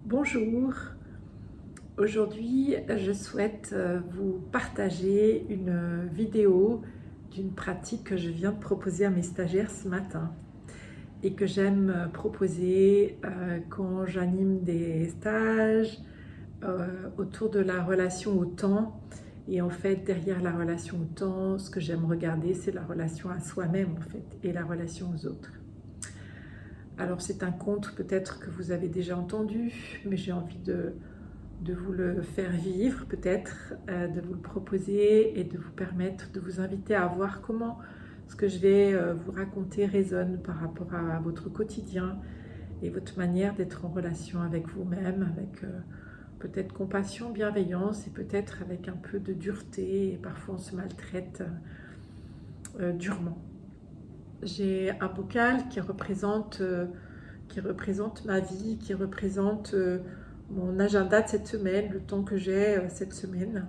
Bonjour, aujourd'hui je souhaite vous partager une vidéo d'une pratique que je viens de proposer à mes stagiaires ce matin et que j'aime proposer quand j'anime des stages autour de la relation au temps. Et en fait, derrière la relation au temps, ce que j'aime regarder, c'est la relation à soi-même en fait et la relation aux autres. Alors c'est un conte peut-être que vous avez déjà entendu, mais j'ai envie de vous le faire vivre peut-être, de vous le proposer et de vous permettre, de vous inviter à voir comment ce que je vais vous raconter résonne par rapport à votre quotidien et votre manière d'être en relation avec vous-même, avec peut-être compassion, bienveillance et peut-être avec un peu de dureté et parfois on se maltraite durement. J'ai un bocal qui représente ma vie, qui représente mon agenda de cette semaine, le temps que j'ai cette semaine.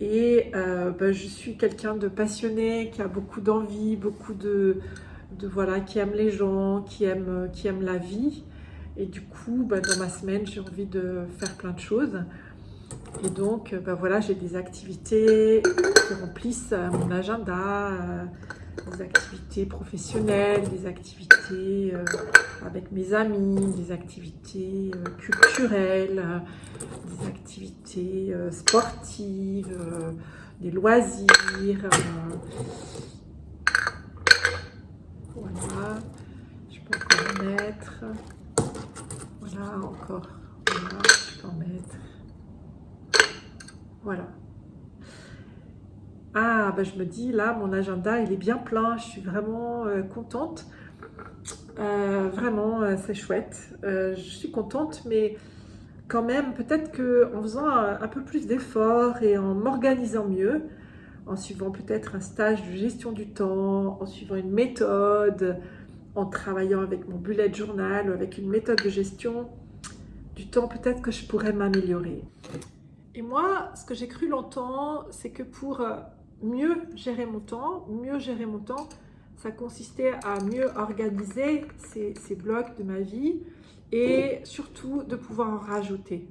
Et je suis quelqu'un de passionné, qui a beaucoup d'envie, beaucoup voilà, qui aime les gens, qui aime la vie. Et du coup, dans ma semaine, j'ai envie de faire plein de choses. Et donc, voilà, j'ai des activités qui remplissent mon agenda, des activités professionnelles, des activités avec mes amis, des activités culturelles, des activités sportives, des loisirs. Voilà, je peux encore en mettre. Voilà, encore. Voilà, je peux en mettre. Voilà. Ah, je me dis, là, mon agenda, il est bien plein. Je suis vraiment contente. Vraiment, c'est chouette. Je suis contente, mais quand même, peut-être qu'en faisant un peu plus d'efforts et en m'organisant mieux, en suivant peut-être un stage de gestion du temps, en suivant une méthode, en travaillant avec mon bullet journal ou avec une méthode de gestion du temps, peut-être que je pourrais m'améliorer. Et moi, ce que j'ai cru longtemps, c'est que pour mieux gérer mon temps, ça consistait à mieux organiser ces blocs de ma vie et surtout de pouvoir en rajouter.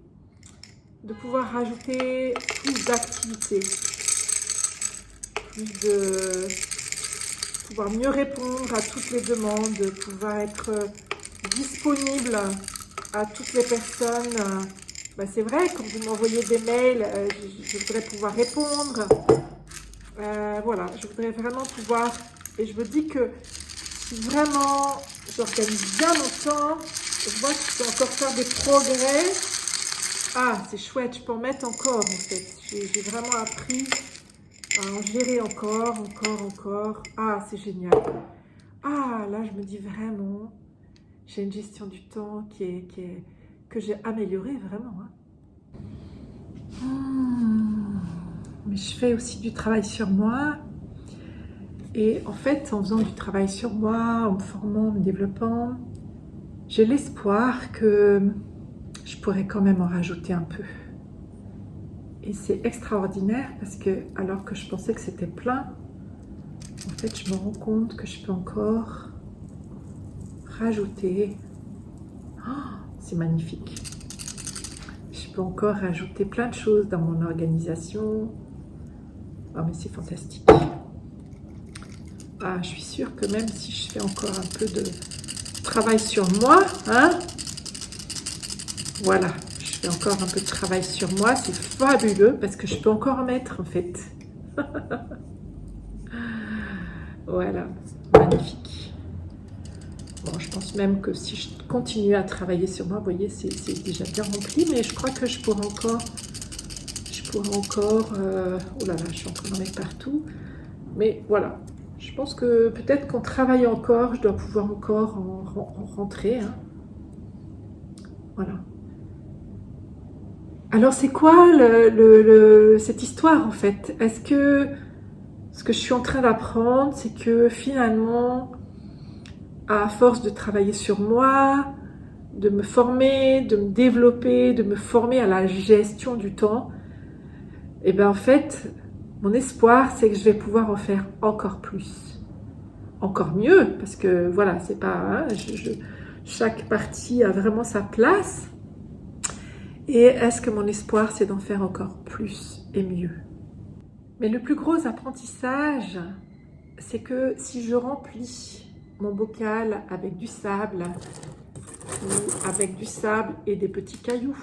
De pouvoir rajouter plus d'activités, de pouvoir mieux répondre à toutes les demandes, de pouvoir être disponible à toutes les personnes. C'est vrai, quand vous m'envoyez des mails, je voudrais pouvoir répondre. Voilà, je voudrais vraiment pouvoir... Et je me dis que si vraiment j'organise bien mon temps, je vois que je peux encore faire des progrès. Ah, c'est chouette, je peux en mettre encore en fait. J'ai vraiment appris à en gérer encore. Ah, c'est génial. Ah, là, je me dis vraiment, j'ai une gestion du temps que j'ai améliorée vraiment. Mais je fais aussi du travail sur moi. Et en fait, en faisant du travail sur moi, en me formant, en me développant, j'ai l'espoir que je pourrais quand même en rajouter un peu. Et c'est extraordinaire parce que, alors que je pensais que c'était plein, en fait, je me rends compte que je peux encore rajouter. Oh, c'est magnifique. Je peux encore rajouter plein de choses dans mon organisation. Oh, mais c'est fantastique. Ah, je suis sûre que même si je fais encore un peu de travail sur moi, voilà, je fais encore un peu de travail sur moi, c'est fabuleux parce que je peux encore en mettre en fait. Voilà, magnifique. Bon, je pense même que si je continue à travailler sur moi, vous voyez, c'est déjà bien rempli, mais je crois que je pourrais encore, oh là là, je suis en train d'en mettre partout, mais voilà. Je pense que peut-être qu'en travaillant encore, je dois pouvoir encore en rentrer. Voilà. Alors, c'est quoi cette histoire en fait? Est-ce que ce que je suis en train d'apprendre, c'est que finalement, à force de travailler sur moi, de me former, de me développer, de me former à la gestion du temps, et bien en fait, mon espoir, c'est que je vais pouvoir en faire encore plus. Encore mieux, parce que voilà, c'est pas... chaque partie a vraiment sa place, Et est-ce que mon espoir, c'est d'en faire encore plus et mieux? Mais le plus gros apprentissage, c'est que si je remplis mon bocal avec du sable, ou avec du sable et des petits cailloux,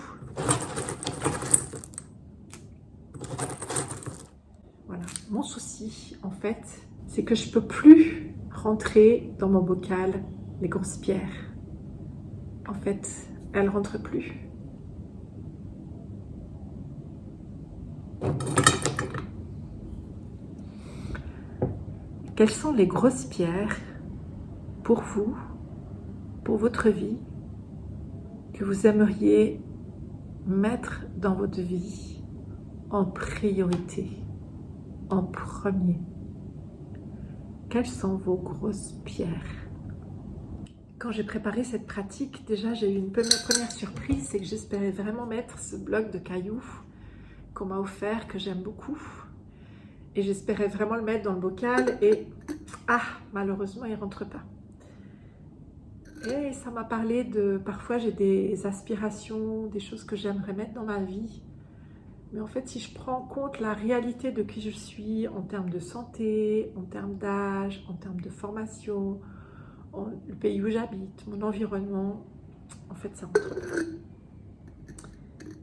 voilà, mon souci, en fait, c'est que je ne peux plus rentrer dans mon bocal les grosses pierres. En fait, elles ne rentrent plus. Quelles sont les grosses pierres pour vous, pour votre vie, que vous aimeriez mettre dans votre vie en priorité, en premier? Quelles sont vos grosses pierres? Quand j'ai préparé cette pratique, déjà j'ai eu une première surprise, c'est que j'espérais vraiment mettre ce bloc de cailloux qu'on m'a offert, que j'aime beaucoup. Et j'espérais vraiment le mettre dans le bocal et malheureusement il ne rentre pas. Et ça m'a parlé de, parfois j'ai des aspirations, des choses que j'aimerais mettre dans ma vie. Mais en fait, si je prends en compte la réalité de qui je suis en termes de santé, en termes d'âge, en termes de formation, le pays où j'habite, mon environnement, en fait ça rentre pas.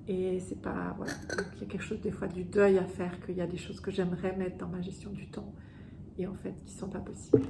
Et c'est pas, voilà, donc il y a quelque chose des fois du deuil à faire, qu'il y a des choses que j'aimerais mettre dans ma gestion du temps et en fait qui sont pas possibles.